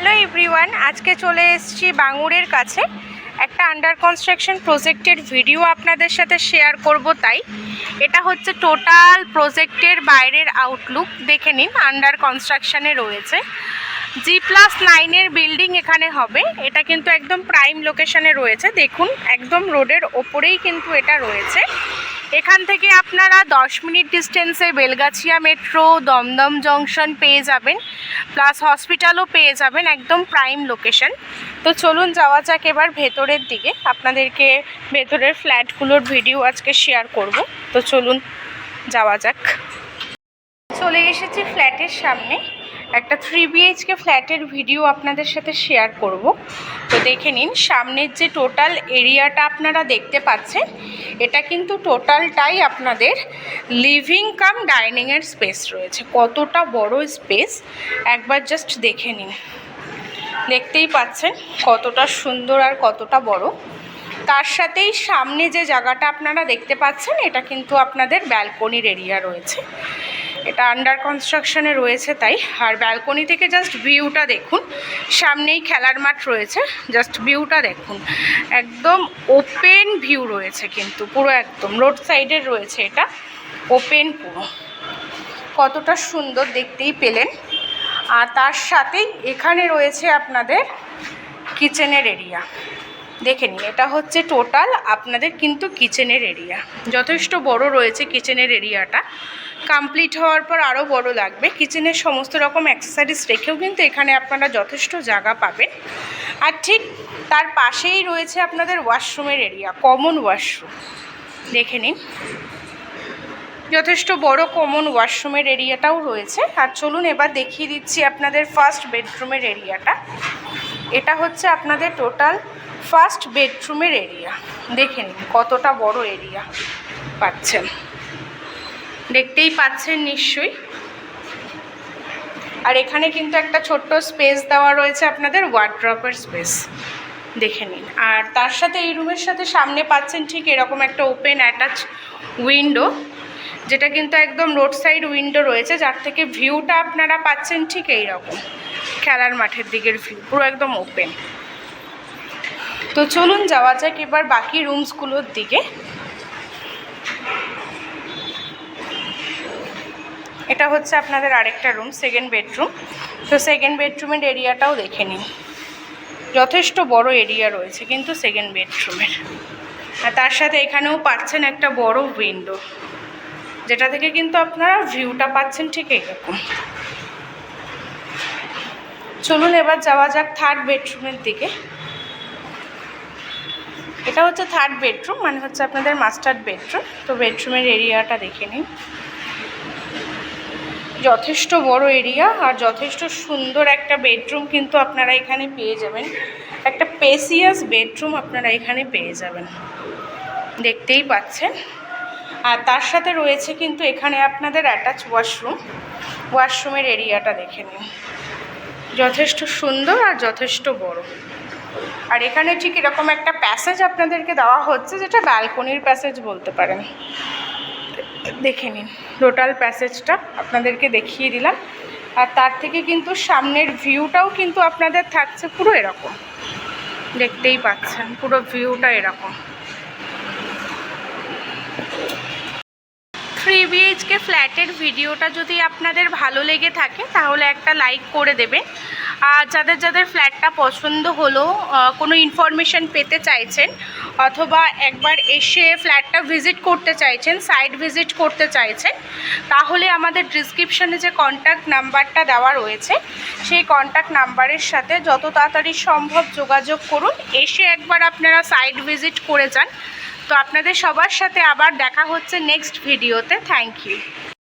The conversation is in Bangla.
হ্যালো এভরিওয়ান, আজকে চলে এসেছি বাঙুরের কাছে একটা আন্ডার কনস্ট্রাকশন প্রজেক্টের ভিডিও আপনাদের সাথে শেয়ার করব। তাই এটা হচ্ছে টোটাল প্রজেক্টের বাইরের আউটলুক, দেখে নিন। আন্ডার কনস্ট্রাকশানে রয়েছে G+9 বিল্ডিং এখানে হবে। এটা কিন্তু একদম প্রাইম লোকেশনে রয়েছে, দেখুন একদম রোডের ওপরেই কিন্তু এটা রয়েছে। এখান থেকে আপনারা 10 মিনিট ডিস্টেন্সে বেলগাছিয়া মেট্রো, দমদম জংশন পেয়ে যাবেন, প্লাস হসপিটালও পেয়ে যাবেন, একদম প্রাইম লোকেশন। তো চলুন যাওয়া যাক এবার ভেতরের দিকে, আপনাদেরকে ভেতরের ফ্ল্যাটগুলোর ভিডিও আজকে শেয়ার করব। তো চলুন যাওয়া যাক। চলে এসেছি ফ্ল্যাটের সামনে, একটা 3 BHK ফ্ল্যাটের ভিডিও আপনাদের সাথে শেয়ার করব। তো দেখে নিন, সামনের যে টোটাল এরিয়াটা আপনারা দেখতে পাচ্ছেন, এটা কিন্তু টোটালটাই আপনাদের লিভিং কাম ডাইনিংয়ের স্পেস রয়েছে। কতটা বড় স্পেস একবার জাস্ট দেখে নিন, দেখতেই পাচ্ছেন কতটা সুন্দর আর কতটা বড়। তার সাথেই সামনে যে জায়গাটা আপনারা দেখতে পাচ্ছেন, এটা কিন্তু আপনাদের ব্যালকনির এরিয়া রয়েছে। এটা আন্ডার কনস্ট্রাকশনে রয়েছে তাই। আর ব্যালকনি থেকে জাস্ট ভিউটা দেখুন, সামনেই খেলার মাঠ রয়েছে, জাস্ট ভিউটা দেখুন, একদম ওপেন ভিউ রয়েছে কিন্তু পুরো একদম রোড সাইডের রয়েছে, এটা ওপেন পুরো। কতটা সুন্দর দেখতেই পেলেন। আর তার সাথেই এখানে রয়েছে আপনাদের কিচেনের এরিয়া, দেখে নিন। এটা হচ্ছে টোটাল আপনাদের কিন্তু কিচেনের এরিয়া, যথেষ্ট বড় রয়েছে কিচেনের এরিয়াটা। কমপ্লিট হওয়ার পর আরও বড় লাগবে। কিচেনের সমস্ত রকম অ্যাক্সেসরিজ রেখেও কিন্তু এখানে আপনারা যথেষ্ট জায়গা পাবেন। আর ঠিক তার পাশেই রয়েছে আপনাদের ওয়াশরুমের এরিয়া, কমন ওয়াশরুম, দেখে নিন যথেষ্ট বড় কমন ওয়াশরুমের এরিয়াটাও রয়েছে। আর চলুন এবার দেখিয়ে দিচ্ছি আপনাদের ফার্স্ট বেডরুমের এরিয়াটা। এটা হচ্ছে আপনাদের টোটাল ফার্স্ট বেডরুমের এরিয়া, দেখে নিন কতটা বড় এরিয়া পাচ্ছেন, দেখতেই পাচ্ছেন নিশ্চয়ই। আর এখানে কিন্তু একটা ছোট্ট স্পেস দেওয়া রয়েছে আপনাদের ওয়ার্ড্রপের স্পেস, দেখে নিন। আর তার সাথে এই রুমের সাথে সামনে পাচ্ছেন ঠিক এরকম একটা ওপেন অ্যাটাচ উইন্ডো, যেটা কিন্তু একদম রোড সাইড উইন্ডো রয়েছে, যার থেকে ভিউটা আপনারা পাচ্ছেন ঠিক এই রকম খেলার মাঠের দিকের ভিউ, পুরো একদম ওপেন। তো চলুন যাওয়া যাক এবার বাকি রুমসগুলোর দিকে। এটা হচ্ছে আপনাদের আরেকটা রুম, সেকেন্ড বেডরুম। তো সেকেন্ড বেডরুমের এরিয়াটাও দেখে নিন, যথেষ্ট বড় এরিয়া রয়েছে কিন্তু সেকেন্ড বেডরুমের। আর তার সাথে এখানেও পাচ্ছেন একটা বড় উইন্ডো, যেটা থেকে কিন্তু আপনারা ভিউটা পাচ্ছেন ঠিক এইরকম। চলুন এবার যাওয়া যাক থার্ড বেডরুমের দিকে। এটা হচ্ছে থার্ড বেডরুম, মানে হচ্ছে আপনাদের মাস্টার বেডরুম। তো বেডরুমের এরিয়াটা দেখে নিন, যথেষ্ট বড় এরিয়া আর যথেষ্ট সুন্দর একটা বেডরুম কিন্তু আপনারা এখানে পেয়ে যাবেন। একটা স্পেসিয়াস বেডরুম আপনারা এখানে পেয়ে যাবেন, দেখতেই পাচ্ছেন। আর তার সাথে রয়েছে কিন্তু এখানে আপনাদের অ্যাটাচ ওয়াশরুম। ওয়াশরুমের এরিয়াটা দেখে নিন, যথেষ্ট সুন্দর আর যথেষ্ট বড়। আর এখানে ঠিক এরকম একটা প্যাসেজ আপনাদেরকে দেওয়া হচ্ছে, যেটা ব্যালকনির প্যাসেজ বলতে পারেন, দেখে নিন। টোটাল প্যাসেজটা আপনাদেরকে দেখিয়ে দিলাম। আর তার থেকে কিন্তু সামনের ভিউটাও কিন্তু আপনাদের থাকছে পুরো এরকম, দেখতেই পাচ্ছেন পুরো ভিউটা এরকম। 3 BHK ফ্ল্যাটের ভিডিওটা যদি আপনাদের ভালো লেগে থাকে তাহলে একটা লাইক করে দেবেন। আর যাদের যাদের ফ্ল্যাটটা পছন্দ হলো, কোনো ইনফরমেশান পেতে চাইছেন, অথবা একবার এসে ফ্ল্যাটটা ভিজিট করতে চাইছেন, সাইট ভিজিট করতে চাইছেন, তাহলে আমাদের ডিসক্রিপশনে যে কন্ট্যাক্ট নাম্বারটা দেওয়া রয়েছে, সেই কন্ট্যাক্ট নাম্বারের সাথে যত তাড়াতাড়ি সম্ভব যোগাযোগ করুন। এসে একবার আপনারা সাইট ভিজিট করে যান। তো আপনাদের সবার সাথে আবার দেখা হচ্ছে নেক্সট ভিডিওতে। Thank you.